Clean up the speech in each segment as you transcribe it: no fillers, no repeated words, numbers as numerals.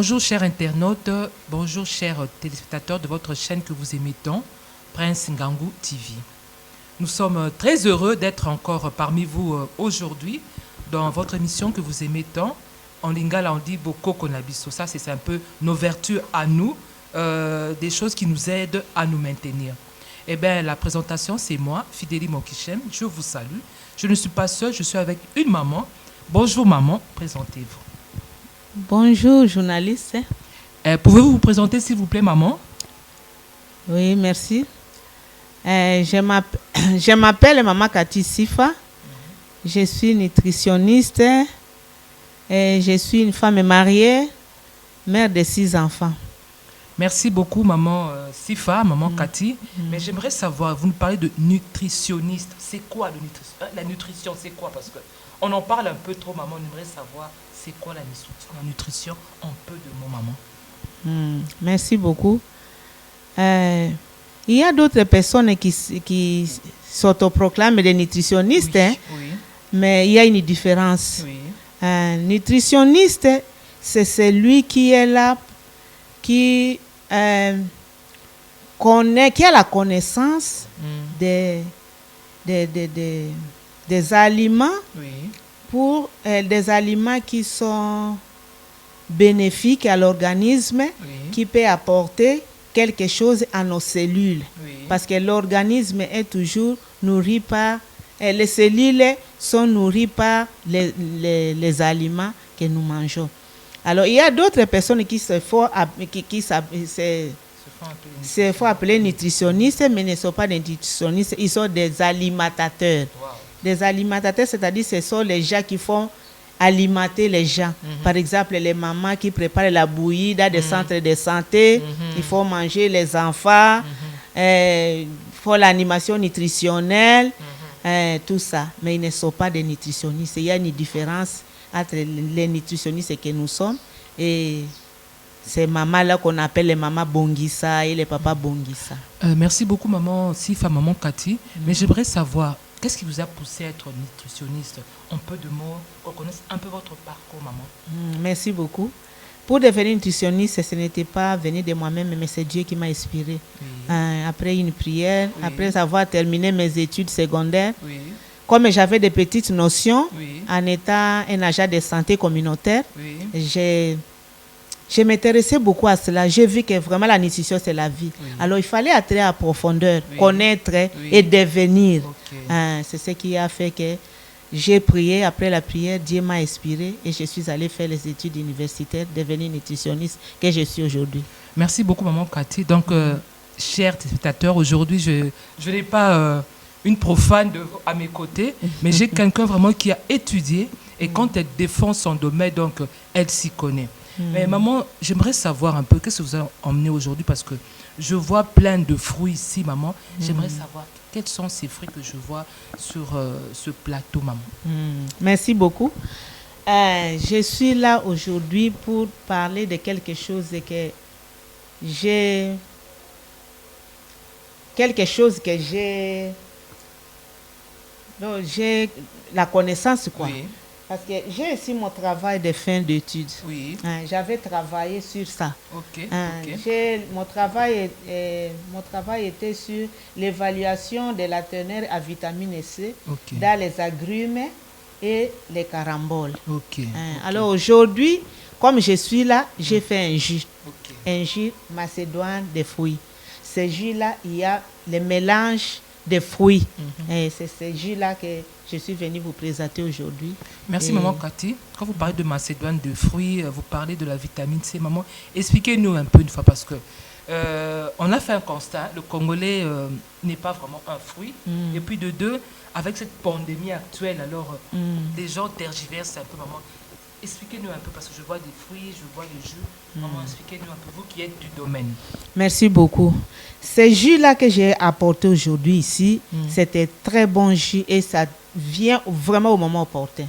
Bonjour chers internautes, bonjour chers téléspectateurs de votre chaîne que vous aimez tant, Prince Ngangou TV. Nous sommes très heureux d'être encore parmi vous aujourd'hui dans votre émission que vous aimez tant. En lingala, on dit Boko Konabiso. Ça, c'est un peu nos vertus à nous, des choses qui nous aident à nous maintenir. Eh bien, la présentation, c'est moi, Fidélie Mokichem. Je vous salue. Je ne suis pas seule, je suis avec une maman. Bonjour maman, présentez-vous. Bonjour, journaliste. Pouvez-vous vous présenter, s'il vous plaît, maman? Oui, merci. Je m'appelle Maman Cathy Sifa. Je suis nutritionniste. Et je suis une femme mariée, mère de 6 enfants. Merci beaucoup, maman Sifa, maman Cathy. Mais j'aimerais savoir, vous nous parlez de nutritionniste. C'est quoi la nutrition? C'est quoi? Parce qu'on en parle un peu trop, maman. On aimerait savoir, c'est quoi la nutrition en peu de mots, maman? Merci beaucoup. Il y a d'autres personnes qui s'autoproclament des nutritionnistes, Oui, hein, oui, mais il y a une différence. oui. Un nutritionniste, c'est celui qui est là, qui a la connaissance des aliments, Oui, pour des aliments qui sont bénéfiques à l'organisme, oui, qui peut apporter quelque chose à nos cellules. oui. Parce que l'organisme est toujours nourri par... les cellules sont nourries par les aliments que nous mangeons. Alors, il y a d'autres personnes qui se font appeler nutritionnistes, mais ne sont pas des nutritionnistes, ils sont des alimentateurs. Wow. Des alimentateurs, c'est-à-dire ce sont les gens qui font alimenter les gens. Par exemple, les mamans qui préparent la bouillie dans des centres de santé, il faut manger les enfants, il faut l'animation nutritionnelle, tout ça. Mais ils ne sont pas des nutritionnistes. Il y a une différence entre les nutritionnistes que nous sommes et ces mamans-là qu'on appelle les mamans Bongissa et les papas Bongissa. Merci beaucoup, maman Sifa, maman Cathy. Mais j'aimerais savoir, qu'est-ce qui vous a poussé à être nutritionniste? En peu de mots, qu'on connaisse un peu votre parcours, maman. Merci beaucoup. Pour devenir nutritionniste, ce n'était pas venu de moi-même, mais c'est Dieu qui m'a inspiré. Oui. Après une prière, Oui. après avoir terminé mes études secondaires, Oui, comme j'avais des petites notions, oui, en étant un agent de santé communautaire, oui. je m'intéressais beaucoup à cela. J'ai vu que vraiment la nutrition, c'est la vie. Oui. Alors, il fallait entrer à profondeur, Oui. connaître Oui. et devenir. Ok. C'est ce qui a fait que j'ai prié. Après la prière, Dieu m'a inspiré et je suis allée faire les études universitaires, devenir nutritionniste que je suis aujourd'hui. Merci beaucoup, maman Cathy. Donc, chers téléspectateurs, aujourd'hui, je n'ai pas une profane à mes côtés, mais j'ai quelqu'un vraiment qui a étudié et quand elle défend son domaine, donc, elle s'y connaît. Mais maman, j'aimerais savoir un peu, qu'est-ce que vous avez emmené aujourd'hui? Parce que je vois plein de fruits ici, maman. J'aimerais savoir quels sont ces fruits que je vois sur ce plateau, maman. Merci beaucoup. Je suis là aujourd'hui pour parler de quelque chose que j'ai la connaissance, quoi. Oui, Parce que j'ai ici mon travail de fin d'études. oui. J'avais travaillé sur ça. Ok, ok. Mon travail était sur l'évaluation de la teneur à vitamine C Ok. dans les agrumes et les caramboles. Ok. Alors aujourd'hui, comme je suis là, j'ai fait un jus. Ok. Un jus macédoine de fruits. Ce jus-là, il y a le mélange de fruits. Et c'est ce jus-là que je suis venue vous présenter aujourd'hui. Merci, Et- maman Cathy. Quand vous parlez de macédoine, de fruits, vous parlez de la vitamine C. Maman, expliquez-nous un peu une fois parce que on a fait un constat. Le Congolais n'est pas vraiment un fruit. Et puis de deux, avec cette pandémie actuelle, alors les gens tergiversent un peu, maman. Expliquez-nous un peu parce que je vois des fruits, je vois des jus. Maman, expliquez-nous un peu, vous qui êtes du domaine. Merci beaucoup. Ce jus-là que j'ai apporté aujourd'hui ici, c'était très bon jus et ça vient vraiment au moment opportun.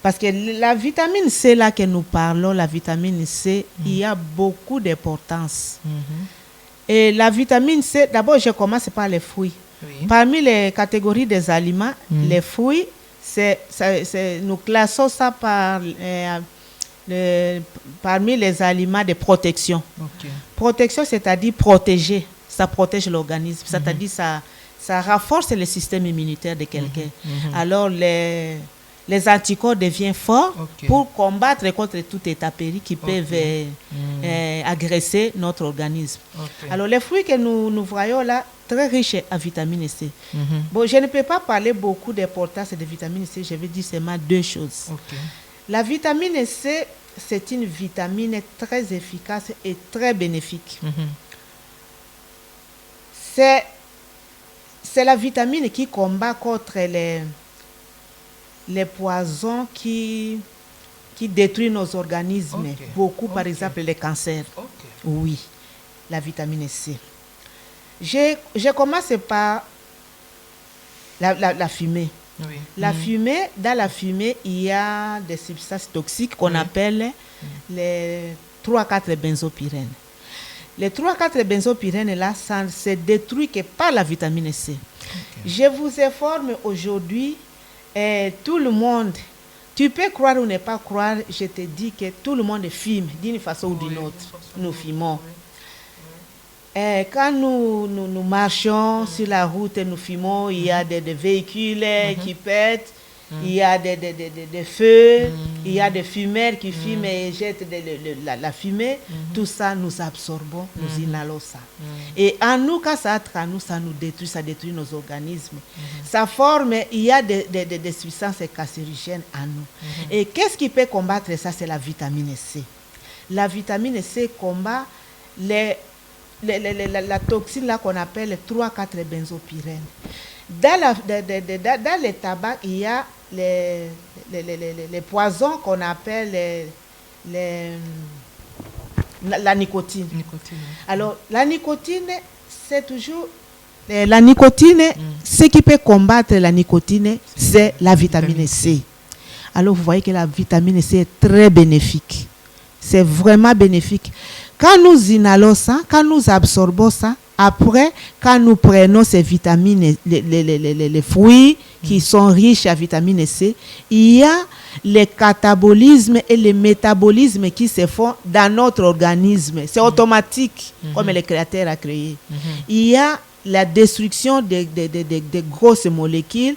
Parce que la vitamine C là que nous parlons, la vitamine C, il y a beaucoup d'importance. Et la vitamine C, d'abord je commence par les fruits. Oui. Parmi les catégories des aliments, les fruits, nous classons ça par parmi les aliments de protection. Ok. Protection, c'est-à-dire protéger. Ça protège l'organisme. C'est-à-dire ça renforce le système immunitaire de quelqu'un. Alors, les anticorps deviennent forts pour combattre contre tout état péril qui peuvent agresser notre organisme. Alors, les fruits que nous voyons là, très riches en vitamine C. Bon, je ne peux pas parler beaucoup d'importance de vitamine C, je vais dire seulement deux choses. La vitamine C, c'est une vitamine très efficace et très bénéfique. C'est la vitamine qui combat contre les poisons qui détruisent nos organismes. Beaucoup, par exemple, les cancers. Oui, la vitamine C. Je commence par la fumée. La fumée, dans la fumée, il y a des substances toxiques qu'on appelle les 3,4 benzopyrènes. Les 3,4 benzopyrènes là, ça ne se détruit que par la vitamine C. Je vous informe aujourd'hui, tout le monde, tu peux croire ou ne pas croire, je te dis que tout le monde fume d'une façon ou d'une autre. Nous fumons. Quand nous marchons sur la route, nous fumons, il y a des véhicules qui pètent, il y a des feux, il y a des fumeurs qui fument et jettent la fumée. Tout ça, nous absorbons, nous inhalons ça. Et en nous, quand ça entre en nous, ça nous détruit, ça détruit nos organismes. Ça forme, il y a des substances cancérigènes en nous. Et qu'est-ce qui peut combattre ça? C'est la vitamine C. La vitamine C combat la toxine là qu'on appelle 3,4 benzopyrène. Dans le tabac, il y a les poisons qu'on appelle la nicotine. Alors, la nicotine, c'est toujours... La nicotine, ce qui peut combattre la nicotine, c'est la vitamine C. Alors, vous voyez que la vitamine C est très bénéfique. C'est vraiment bénéfique. Quand nous inhalons ça, quand nous absorbons ça, après, quand nous prenons ces vitamines, les fruits qui sont riches en vitamine C, il y a les catabolismes et les métabolismes qui se font dans notre organisme. C'est automatique, comme le Créateur a créé. Il y a la destruction de grosses molécules,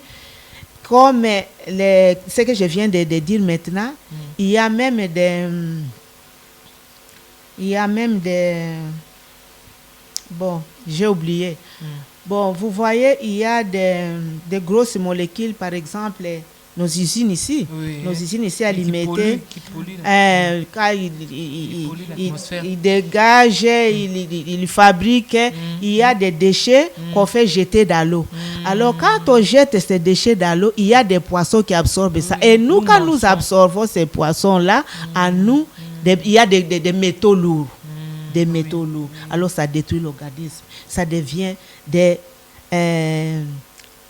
comme ce que je viens de dire maintenant. Il y a même des... Bon, j'ai oublié. Bon, vous voyez, il y a des grosses molécules, par exemple, nos usines ici. Nos usines ici alimentées. Quand ils dégagent, ils fabriquent, il y a des déchets qu'on fait jeter dans l'eau. Alors, quand on jette ces déchets dans l'eau, il y a des poissons qui absorbent ça. Et nous, quand nous absorbons ces poissons-là, en nous, il y a des métaux lourds. Des métaux lourds. Alors, ça détruit l'organisme. Ça devient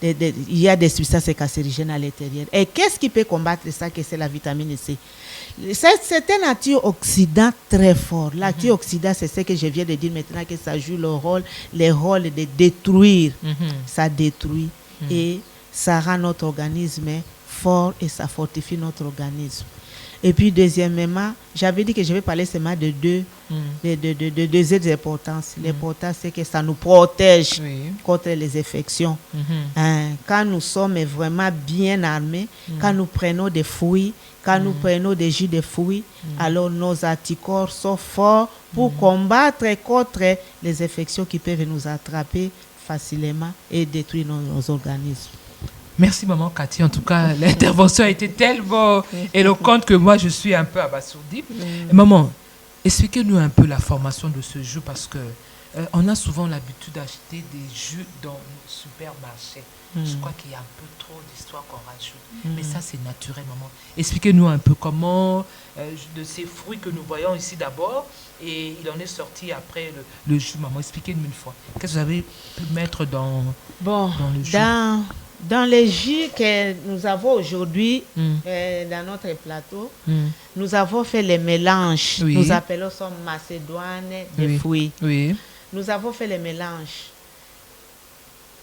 il y a des substances cancérigènes à l'intérieur. Et qu'est-ce qui peut combattre ça? Que c'est la vitamine C. C'est un antioxydant très fort. L'antioxydant, c'est ce que je viens de dire maintenant, que ça joue le rôle de détruire. Ça détruit et ça rend notre organisme fort et ça fortifie notre organisme. Et puis, deuxièmement, j'avais dit que je vais parler seulement de deux autres importances. L'important, c'est que ça nous protège contre les infections. Quand nous sommes vraiment bien armés, quand nous prenons des fruits, quand nous prenons des jus de fruits, alors nos anticorps sont forts pour combattre contre les infections qui peuvent nous attraper facilement et détruire nos organismes. Merci maman Cathy, en tout cas l'intervention a été tellement éloquente que moi je suis un peu abasourdie. Maman, expliquez-nous un peu la formation de ce jus parce que on a souvent l'habitude d'acheter des jus dans nos supermarchés. Je crois qu'il y a un peu trop d'histoires qu'on rajoute. Mais ça c'est naturel maman. Expliquez-nous un peu comment de ces fruits que nous voyons ici d'abord et il en est sorti après le jus maman. Expliquez-nous une fois. Qu'est-ce que vous avez pu mettre dans le jus? Dans les jus que nous avons aujourd'hui dans notre plateau, nous avons fait les mélanges. Nous appelons ça macédoine des fruits. Nous avons fait les mélanges.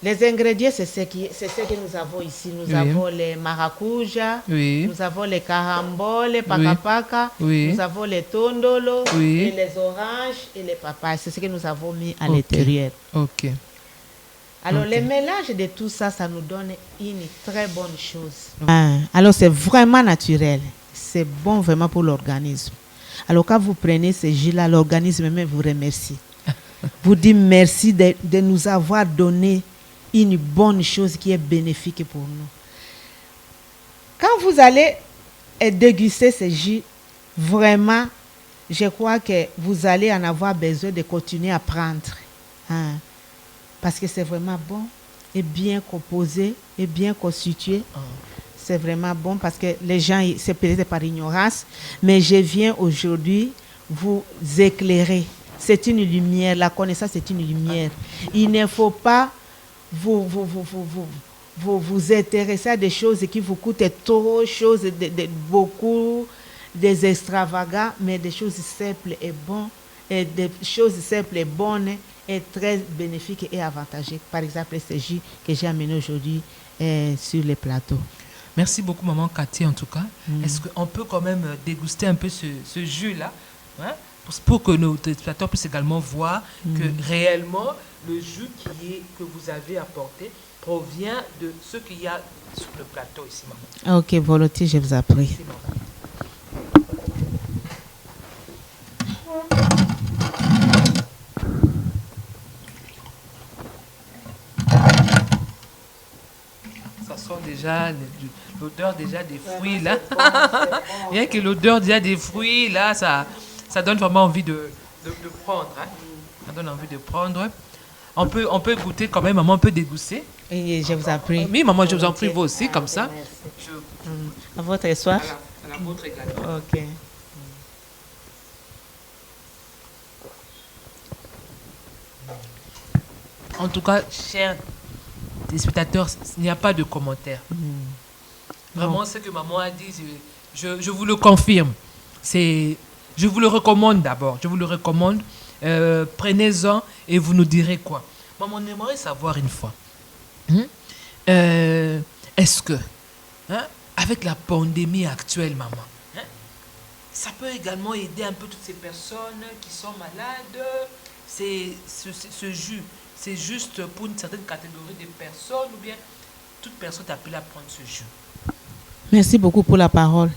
Les ingrédients, c'est ce que nous avons ici. Nous avons les maracuja, nous avons les caramboles, les paka-paka, nous avons les tondolo, et les oranges et les papayes. C'est ce que nous avons mis à l'intérieur. Ok. Alors, le mélange de tout ça, ça nous donne une très bonne chose. Alors, c'est vraiment naturel. C'est bon vraiment pour l'organisme. Alors, quand vous prenez ce jus-là, l'organisme même vous remercie. Vous dit merci de nous avoir donné une bonne chose qui est bénéfique pour nous. Quand vous allez déguster ce jus, vraiment, je crois que vous allez en avoir besoin de continuer à prendre. Parce que c'est vraiment bon et bien composé et bien constitué. C'est vraiment bon parce que les gens, c'est peut-être par ignorance, mais je viens aujourd'hui vous éclairer. C'est une lumière, la connaissance c'est une lumière. Il ne faut pas vous intéresser à des choses qui vous coûtent trop, beaucoup, des extravagants, mais des choses simples et bonnes, et des choses simples et bonnes et très bénéfiques et avantageuses. Par exemple, ce jus que j'ai amené aujourd'hui sur les plateaux. Merci beaucoup, maman Cathy, en tout cas. Est-ce qu'on peut quand même déguster un peu ce jus-là, hein, pour que nos téléspectateurs puissent également voir que réellement, le jus que vous avez apporté provient de ce qu'il y a sur le plateau ici, maman. Ok, volontiers, je vous en prie. Merci, maman. Ça sent déjà l'odeur déjà des fruits là. Rien que l'odeur déjà des fruits là, ça donne vraiment envie de prendre. Hein. Ça donne envie de prendre. On peut goûter quand même, maman, on peut déguster. Et je vous en prie. Oui, maman, je vous en prie, vous aussi, comme ça. À votre soif. À la vôtre également. Ok. En tout cas, chers téléspectateurs, il n'y a pas de commentaire. Vraiment, ce que maman a dit, je vous le confirme. Je vous le recommande d'abord. Je vous le recommande. Prenez-en et vous nous direz quoi. Maman, on aimerait savoir une fois. Est-ce que, avec la pandémie actuelle, maman, ça peut également aider un peu toutes ces personnes qui sont malades? Ce jus, c'est juste pour une certaine catégorie de personnes ou bien toute personne est appelée à prendre ce jus? Merci beaucoup pour la parole.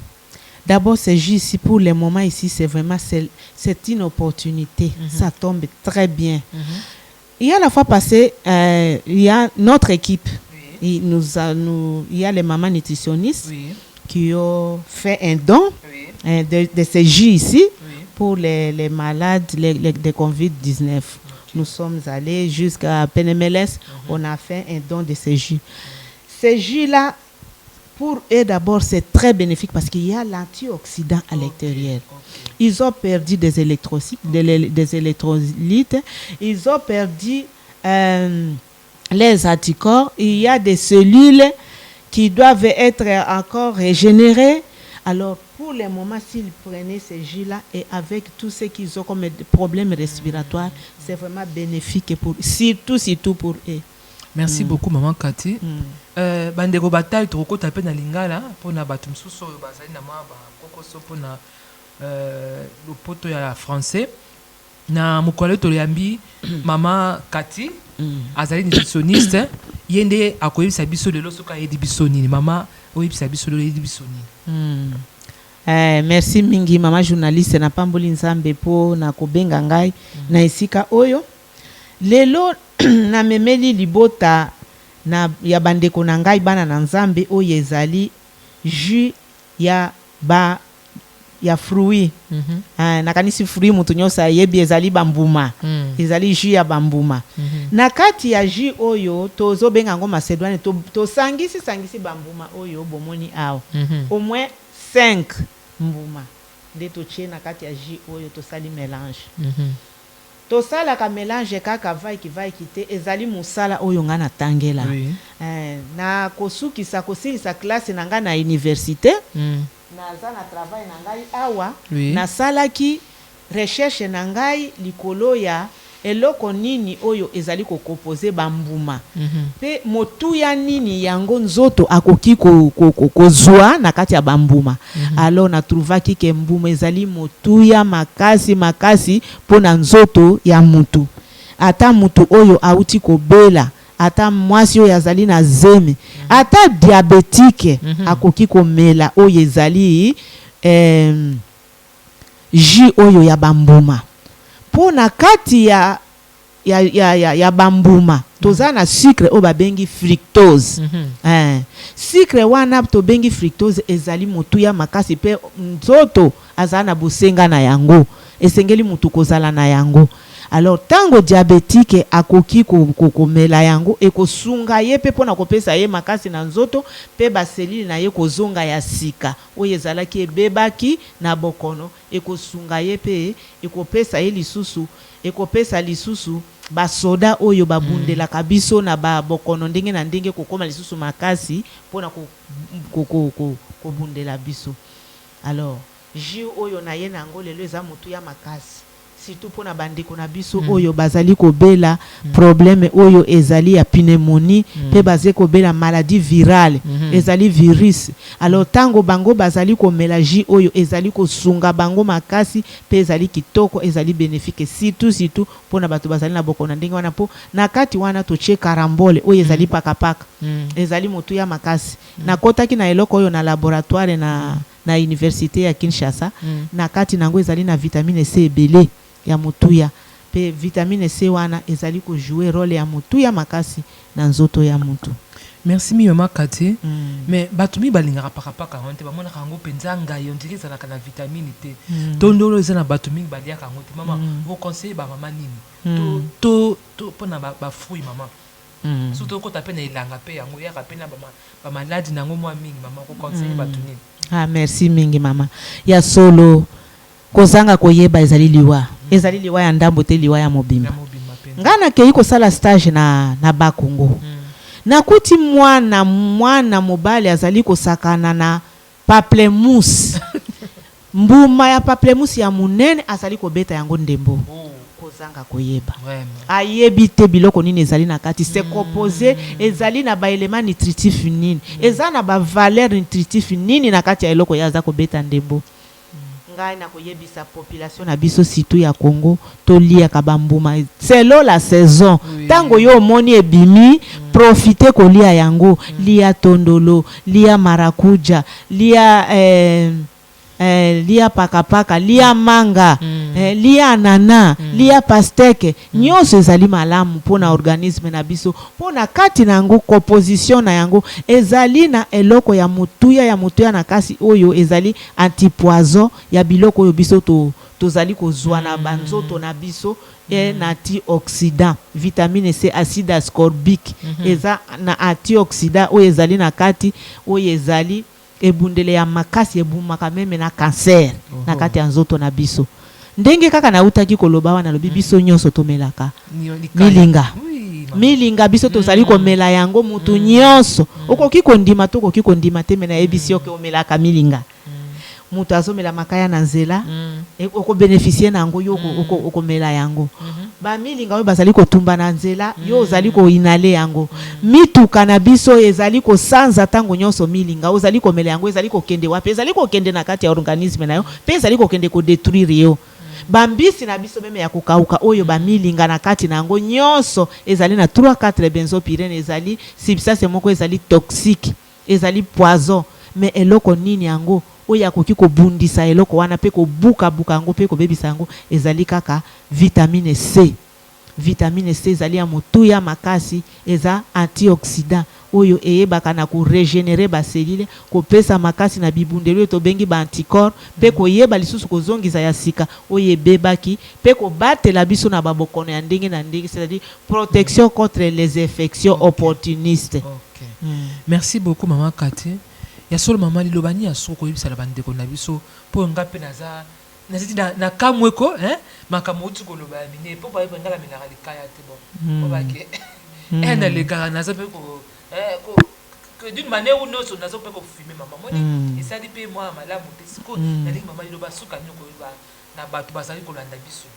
D'abord, ce jus ici, pour le moment ici, c'est vraiment c'est une opportunité. Ça tombe très bien. Il y a la fois passée, il y a notre équipe. Il y a les mamans nutritionnistes qui ont fait un don de ce jus ici pour les malades de Covid-19. Nous sommes allés jusqu'à PNMLS, on a fait un don de ce jus. Ce jus-là, pour eux d'abord, c'est très bénéfique parce qu'il y a l'antioxydant à l'intérieur. Ils ont perdu des électrolytes, ils ont perdu les anticorps, il y a des cellules qui doivent être encore régénérées. Alors, pour le moment, s'ils prenaient ce jus-là et avec tout ce qu'ils ont comme problèmes respiratoires, c'est vraiment bénéfique, surtout pour eux. Merci beaucoup, maman Cathy. Bandeko bataille trop tapé na lingala pour na batum suso bazali na ma ba kokoso pour na le poto ya français na mukole to yambi maman Cathy azali nutritionniste yende akoyebisa biso lelo soka yedi bisoni mama oyebisa biso lelo yedi bisoni. Merci mingi mama journaliste na pamboli nzambe po na kobenga ngai na esika oyo lelo na memeli libota na ya bandeko na ngai bana na nzambe oyo ezali jus ya fruit. Nakanisi fruit mutu nyonso ayebi ezali bambuma. Ezali jus ya bambuma. Na kati ya jus oyo tozobenga ngo macédoine tosangisi bambuma oyo bomoni awa. Au moins 5 mbuma nde totie na kati ya jus oyo tosali mélange. Tosala ka mélange kaka vai kite ezali musala oyo nga na tangela. Na kosukisa kosilisa classe na nga na université. Naza na travail na ngai awa. Na salaki recherche na ngai likolo ya eloko nini oyo ezali ko composer bambuma pe motuya nini yango nzoto akoki kozwa na kati ya bambuma. Alors na trouvaki ke mbuma ezali motuya makasi pona nzoto ya mutu. Ata mutu oyo auti kobela, ata mwasi oyo azali na zeme, ata diabétique akoki komela oyo ezali jus oyo ya bambuma. Pona kati ya bambuma toza na sucre oyo babengi fructose. Sucre wana to bengi fructose ezali motuya makasi pe nzoto azala na bosenga na yango, esengeli mutu kozala na yango. Alors tango diabétique akoki komela yango ekosunga ye pe pona kopesa ye makasi na nzoto pe baselili na ye kozonga ya sika oyo ezalaki ebebaki na bokono ekosunga ye pe ekopesa ye lisusu, ekopesa lisusu basoda oyo babundelaka biso na babokono ndenge na ndenge kokoma lisusu makasi pona kobundela biso. Alors jus oyo na ye nango lelo eza motuya makasi, surtout pona bandeko na biso oyo bazali kobela problème oyo ezali ya pneumonie pe bazali kobela maladie virale ezali virus. Alors tango bango bazali komela jus oyo ezali kosunga bango makasi pe ezali kitoko, ezali bénéfique surtout pona bato bazali na bokono ndenge wana po na kati wana toche karambole oyo ezali pakapaka ezali motuya makasi. Na kotaki na eloko oyo na laboratoire na université ya Kinshasa na kati nango ezali na vitamine C ebele ya motuya pe vitamine C wana ezali ko jouer rôle ya motuya makasi na nzoto ya mutu. Merci mi mama Kati. Mais batumi balingaka pakapaka honte ba mona kango penza ngai on dirait ezalaka na vitamine T. Tondolo ezana batumi baliaka honte mama vous conseillez ba mama nini to pona ba fruit mama. Surtout ko tapena ilanga pe yango ya kapena ba maladi nango mwa mingi mama ko conseiller batuni. Ah merci mingi mama. Ya solo kozanga koyeba ezali liwa. Ezali liwa ya ndambo te liwa ya mobimba. Ngana ke iko sala stage na Bakongo. Nakuti mwana mobali azali kosakana na pamplemousse. Mbuma ya pamplemousse ya munene azali kobeta yango ndembo. Kozanga koyeba. Ayebi te biloko nini ezali na kati. C'est composé ezali na ba éléments nutritifs nini. Ezali na ba valeur nutritif nini na kati ya eloko ya za kobeta ndembo. Ngai na koyebisa population na biso situ ya Congo to lia kabambuma selo la saison tango yo moni ebimi profiter ko lia yango lia tondolo lia marakuja lia pakapaka lia manga lia anana lia pasteke nyonso ezali malamu pona organisme na biso pona kati na yango composition na yango ezali na eloko ya mutuya na kasi oyo ezali antipoison ya biloko oyo biso tozali kozwa na banzoto na biso na antioxydant vitamine C acide ascorbique eza na antioxydant oyo ezali na kati oyo ezali ebundele ya makasi ebumaka meme na cancer na kati ya nzoto na biso ndenge kaka na utaki koloba wana lobi biso nyonso tomelaka milinga biso tozali komela yango mutu nyonso okoki kondima to okoki kondima te mena ebisi oke omelaka milinga mutu azomela makaya na nzela oko bénéficier nango yo okomela yango ba milinga oyo bazali kotumba na nzela yo ozali ko inale yango mituka na biso ezali ko sanza tango nyonso milinga ozali komela yango ezali ko kende wapi ezali ko kende na kati ya organisme na yo pe ezali ko kende ko détruire yo bambisi na biso meme ya kokauka oyo ba milinga na kati na yango nyonso ezali na 3-4 benzopyrène ezali substance moko ezali toxique ezali poison mais eloko nini yango oya akoki kobundisa eloko wana pe kobuka yango pe kobebisa yango ezali kaka vitamine C. Vitamine C ezali ya motuya makasi eza antioxydant oyo eyebaka na ko régénérer ba cellule kopesa makasi na bibundelo to bengi ba anticorps pe koyeba lisusu kozongisa ya sika oyo ebebaki pe kobatela biso na babokono ya ndenge na ndenge c'est-à-dire protection contre les infections opportunistes. Merci beaucoup maman Kati. Ya solo mama lilobani ya soko yebisa na bandeko na biso po ngape naza naziti na kamweko makambo uti koloba mine po ba ngala minaka likaya te bon po ba ke na le gara naza pe ko d'une manière ou une autre naza pe ko fumer mama moni et ça dit pe moi malamu te siko na lingi mama liloba suka nyoko na bato bazali kolanda biso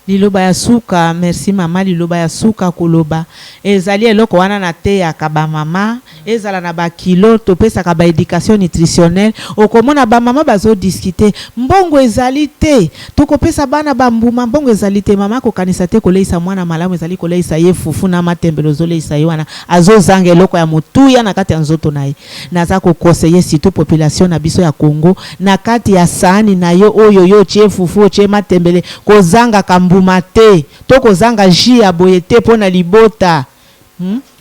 liloba ya suka, merci mama, liloba ya suka koloba ezali eloko wana na te ya kaba mama ezala na ba kilo to pesa ka ba éducation nutritionnelle okomona ba mama bazo discuter mbongo ezali te to ko pesa bana ba mbuma mbongo ezali te mama ko kanisa te koleisa mwana malamu ezali koleisa ye fufu na matembelo zo leisa ye wana azo zanga eloko ya mutuya na kati ya nzoto na ye naza ko conseiller surtout population na biso ya Congo na kati ya sani na yo oyo yo che fufu che matembele ko zanga kambuma te to ko zanga ji ya boye te pona libota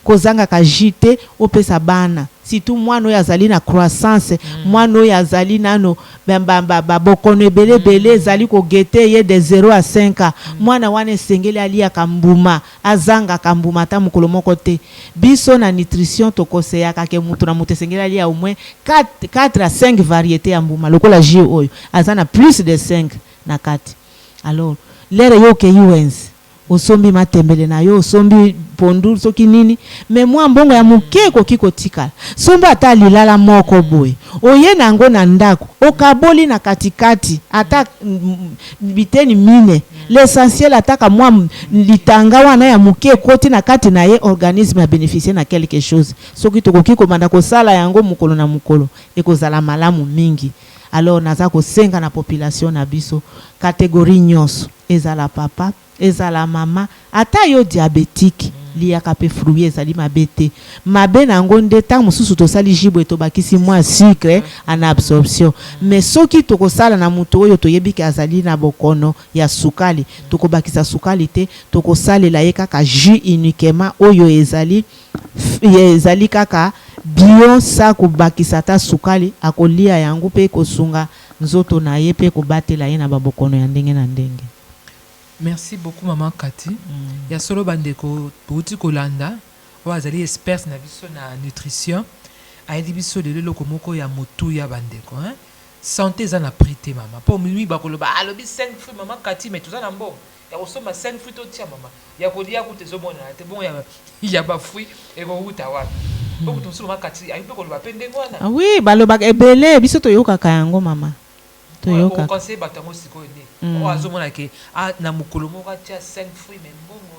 kozanga ka jite opesa bana surtout mwana oyo azali na croissance mwana oyo azali nano bokono ebele ezali kogete ye de 0 à 5 mwana wana esengeli alia kambuma azanga kambuma ata mokolo moko te biso na nutrition tokoseyaka ke mutu na mutu esengeli alia au moins 4 à 5 variétés ya mbuma lokola jus oyo aza na plus de 5 na kati alors lere yo ke yuenzi osombi matembele na yo osombi pondu soki nini me mwa mbongo ya mukeko kiko tikala somba ata lilala moko boy oye nango na ndako okaboli na katikati ata biteni mine l'essentiel ataka mwa litanga wana ya mukeko ti na kati na ye organisme a bénéficier na quelque chose soki tokoki komanda kosala yango mukolo na mukolo ekozala malamu mingi alors naza kosenga na population na biso catégorie nyonso ezala papa ezala mama ata yo diabétique liaka pe fruit ezali mabete mabe na ngonde ta mususu to sali jibwe to bakisi mwa sucre en absorption mais soki to kosala na muto oyo to yebiki azali na bokono ya sukali to ko bakisa sukali te to kosalela ye kaka jus uniquement oyo ezali kaka bio sa ko bakisa ta sukali akolia yango pe kosunga nzoto na ye pe ko batela ye na babokono ya ndenge na ndenge. Merci beaucoup maman Cathy. Ya solo bandeko pouti kolanda o azali expert na biso na nutrition aidi biso de loko moko ya motu ya bandeko hein. Santé za na prité mama. Po mimi bakoloba alobi 5 fruits maman Cathy mais tout ça na mbo. Ya kosoma 5 fruits to tia mama. Ya kolia ku tezo mona te bon ya ba fruits e ko uta wa. Bo kutusu maman Cathy ayi pe koloba pende ngwana. Ah oui, baloba ebele biso to yoka kayango mama. To yoka. On conseille batango siko ni. O azomona ke na mukolo moko tia 5 fruits mais mbongo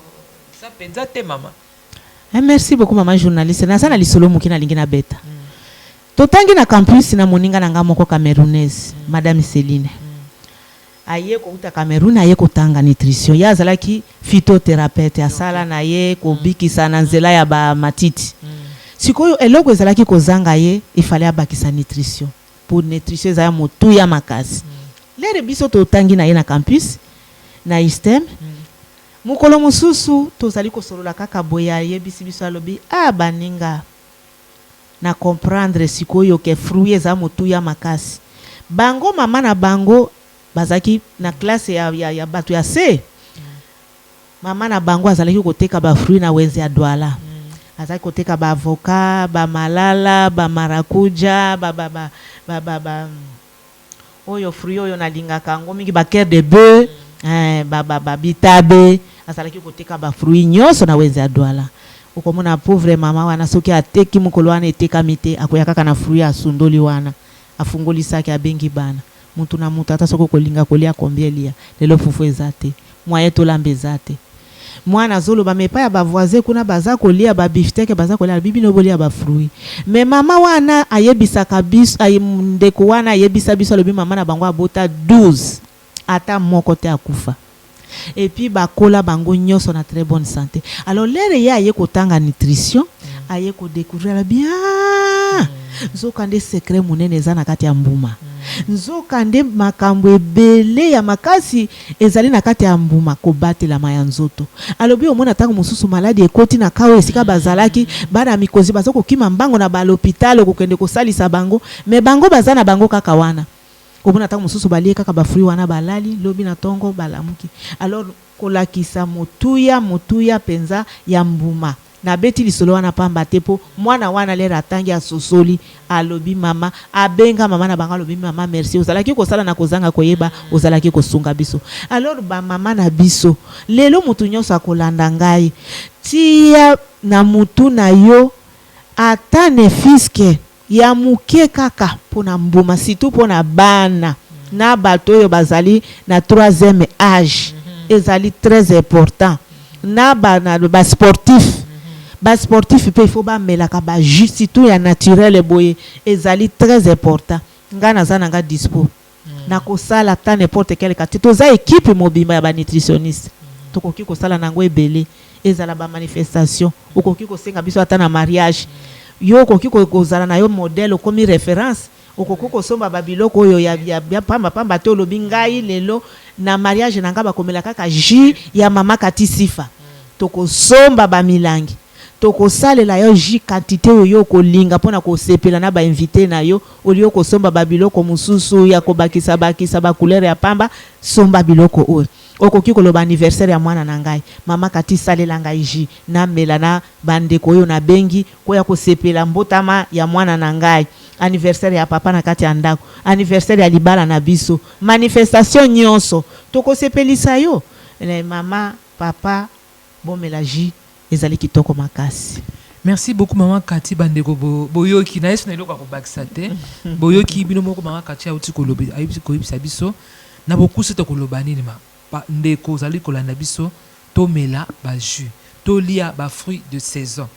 ça penza te mama. Merci beaucoup maman journaliste. Na sana lisolo mukina lingi na beta. Totangi na campus na moninga na ngamoko camerounaise madame Céline. Aye ko uta Cameroun aye ko tanga nutrition. Ya zalaki phytothérapeute asala na ye ko bikisa na nzela ya ba matiti. Sikoyo eloko ezalaki ko zanga ye ifale abakisa nutrition. Pour nutrition za motu ya makasi. Lere biso totangi na ye na campus na ISTEM. Mukolo mususu tozali ko solola kaka boya ye biso alobi baninga na comprendre sikoyo ke fruit za motu ya makasi. Bango mama na bango bazaki na classe ya batu ya C. Mama na bango azalaki koteka ba fruit na wenze ya douala. Azalaki koteka ba avocat, ba malala, ba maracuja, ba oyo fruit oyo na linga kango mingi ba cœur de bœuf, ba bitabe, azalaki koteka ba fruit nyonso na wenze ya douala. Ukomona pauvre mama wana soki ateki mukolo wana eteka mite akoya kaka na fruit asundoli wana afungoli saki abengi bana mutu na mutu ata soko kolinga kolia kombielia lelo fufu ezate mwaye tolambe ezate mwana zolo ba mepa ya ba voisin kuna baza kolia ba beefsteak baza kolia bibi no bolia ba fruit mais mama wana ayebisa kabisa ayendeko wana ayebisa biso lobi mama na bango abota 12 ata moko te akufa. Et puis bakola bango nyonso na très bonne santé. Alors lere ya aye ko tanga nutrition aye ko découvrir bien nzokande secret munene za na kati ya mbuma nzokande makambo ebele ya makasi ezali na kati ya mbuma ko batela maya nzoto alobi omona tango mususu maladi ekoti na kawe esika bazalaki bana mikozi bazoko kima mbango na ba l'hôpital ko kende ko salisa bango mais bango bazana bango kaka wana komona tango mususu balie kaka ba fruit wana balali lobi na tongo balamuki alors kolakisa motuya penza ya mbuma na beti lisolo wana pamba tepo mwana wana lera tangi ya sosoli alobi mama abenga mama na banga alobi mama merci ozalaki ko sala na kozanga koyeba ozalaki ko sunga biso alors ba mama na biso lelo mutu nyonso akolanda ngai tia na mutu na yo atane fiske ya muke kaka pona mbuma situ pona bana na bato yo bazali na 3e âge ezali très important na ba sportif ba sportif pe il faut ba melaka ba jus tout ya naturel boye ezali très important nga naza nanga dispo na kosala ta n'importe quel cas toza équipe mobimba ya ba nutritionniste tokoki kosala nango ebele ezala ba manifestation okoki kosenga biso ata na mariage yo okoki kozala na yo modèle comme référence okoki kosomba babiloko oyo ya pamba te olobi ngai lelo na mariage na nga bakomela kaka jus ya mama Kati Sifa tokosomba bamilangi tokosalela yo jus quantité oyo kolinga mpona kosepela na bainvité na yo olio kosomba babiloko mosusu ya kobakisa ba couleur ya pamba somba biloko oyo okoki koloba anniversaire ya mwana na ngai mama Kati salela ngai jus na mela na bandeko oyo na bengi koya kosepela mbotama ya mwana na ngai anniversaire ya papa na kati ya ndako anniversaire ya libala na biso manifestation nyonso tokosepelisa yo mama papa bomela jus ezali kitoko makasi. Merci beaucoup maman Kati bandeko boyoki na yesu na eloko akobakisa te boyoki bino moko mama Kati auti kolobi ayibisi koyebisa biso na bokusi to koloba nini ndeko ozali kolanda biso tomela ba jus tolia ba fruits de saison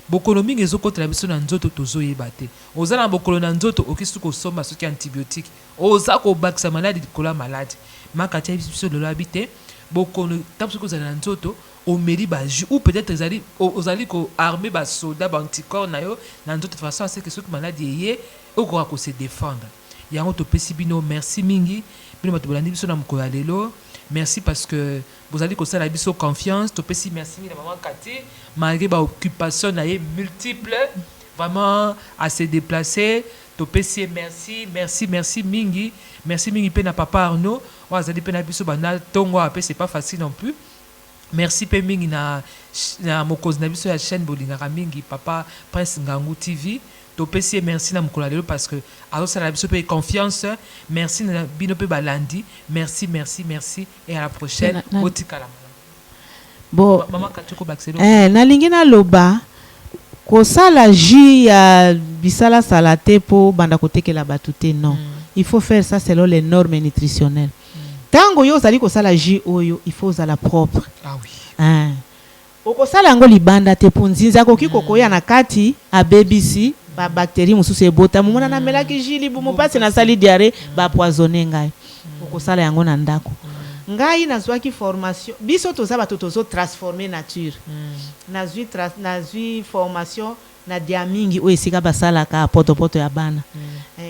bokolo mingi ezokotela biso na nzoto tozoyeba te oza na bokolo na nzoto okisi kosomba soki antibiotique oza kobakisa maladi kola maladi mama Kati ayebisi biso lelo abi te bokolo ntango soki ozali na nzoto omeli ba jus ou peut-être ozali ko armer ba soda ba anticorps na yo na nzoto de façon à ce que soki maladi eye okoka ko se défendre yango topesi bino merci mingi bino bato bolandi biso na mokolo ya lelo merci parce que vous allez kosala biso confiance topesi merci mingi na maman Kati malgré ba occupation na ye multiple vraiment à se déplacer topesi merci mingi pe na papa Arnaud wazali pe na biso bana tongo apé c'est pas facile non plus. Merci pe mingi na mokozi na biso ya chaîne bolingaka mingi papa Prince Ngangu TV topesi merci na mokolo lelo parce que azosala biso pe confiance merci na bino pe balandi merci et à la prochaine otikala bon maman Kati ko bakselo nalingi na loba kosala jus ya bisala salate po banda kotekela batu te non il faut faire ça selon les normes nutritionnelles. Tango yo zali kosala jus oyo il faut zala propre. Ah oui. Okosala ngo libanda te ponzinza koki kokoya na kati a BBC ba bactéries mususu ebota mumona na melaki jus libu mopasi na sali diarrhée ba poisonner ngai. Okosala yango na ndako. Ngai nazwaki formation biso toza bato tozo transformer nature. Nazwi formation na diamingi o esika basala ka poto ya bana.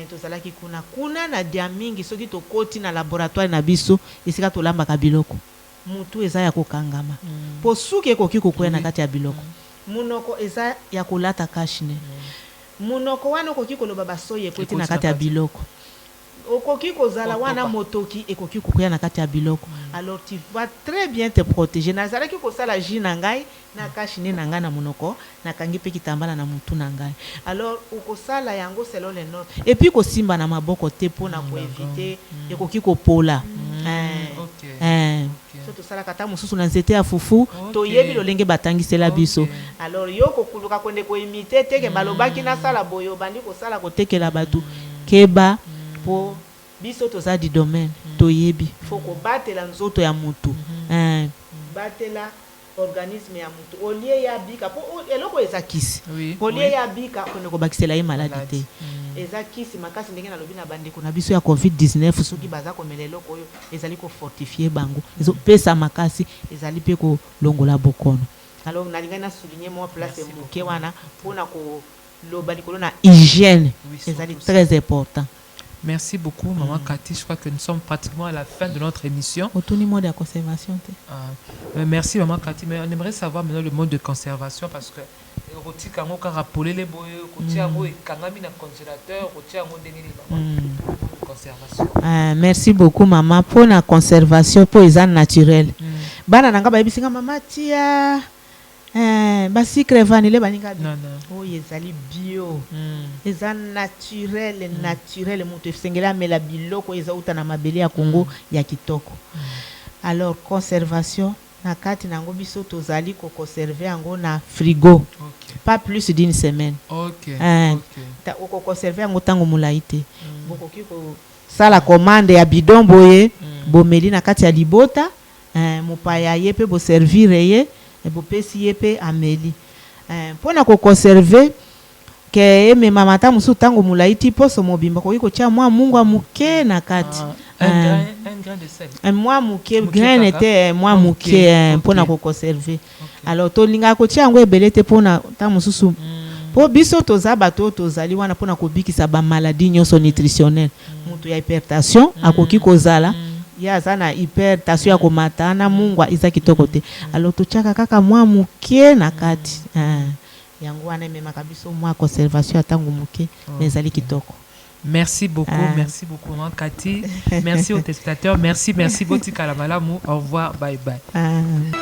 Tozalaki kuna na diamingi soki tokoti na laboratoire na biso esika tolamba ka biloko mutu eza ya kokangama po suki ekoki kokoya na kati ya biloko munoko eza ya kolata kashine munoko wana okoki koloba basoye ekoti na kati ya biloko okoki kozala wana motoki ekoki kokoya na kati ya biloko alors tu vas très bien te protéger nazalaki kosala jus na ngai na kashine na ngai na munoko na kangi pe kitambala na mutu na ngai alors okosala yango selon les notes et puis kosimba na maboko te pona ko éviter ekoki kopola so tosala kata mususu na nzete ya fufu toyebi lolenge batangisela biso alors yo kokuluka konde ko imiter te ke balobaki na sala boyo bandi kosala kotekela batu keba po biso toza di domaine toyebi faut ko batela nzoto ya mutu batela organisme ya mutu olie ya bika po eloko ezakisi olie ya bika konde ko bakisela ye maladi te ezakisi makasi ndenge na lobi na bandeko na biso ya COVID-19 soki baza komela eloko oyo ezali ko fortifier bango ezo pesa makasi ezali pe ko longola bokono alors nalinga na souligner moi place moke wana pona ko loba likolo na hygiène ezali très important. Merci beaucoup, Maman Kati. Je crois que nous sommes pratiquement à la fin de notre émission. Autour mode de conservation. Merci, Maman Kati. Mais on aimerait savoir maintenant le mode de conservation parce que roti kango karapolé les boyaux, roti kango et kangami na congélateur, roti kango déni conservation. Merci beaucoup, Maman, pour la conservation pour les ânes naturels. Bana nanga ba bisinga Maman tia. Basi krevanile baninga bi. Oh ezali bio. Eza naturel mutu sengela mela biloko eza uta na mabele ya Congo ya kitoko. Alors conservation na kati nango biso tozali ko conserver yango na frigo. Pas plus d'une semaine. Ta ko conserver yango tango mulaite. Bokoki ko sala commande ya bidon boye bomeli na kati ya libota mopaya ye pe bo servir ye e bo pesi ye pe ameli pona ko conserver ke emema mata musu tango mulai ti poso mobimba ko tia mwa mungu amuke na kati un grain de sel mwa muke grain était mwa muke pona ko conserver alors to linga ko tia ngo ebele te pona ta mususu po biso toza bato tozali wana pona ko bikisa ba maladie nyonso nutritionnelle mutu ya hypertension akoki kozala ya zana hypertension ya komata na mungu iza kitoko te alors to tiaka kaka mwa muke na kati yango wana mema kabiso mwa conservation atango muke mezali kitoko. Merci beaucoup, merci beaucoup Cathy. Merci aux téléspectateurs, merci Botika Lamalamu. Au revoir, bye bye.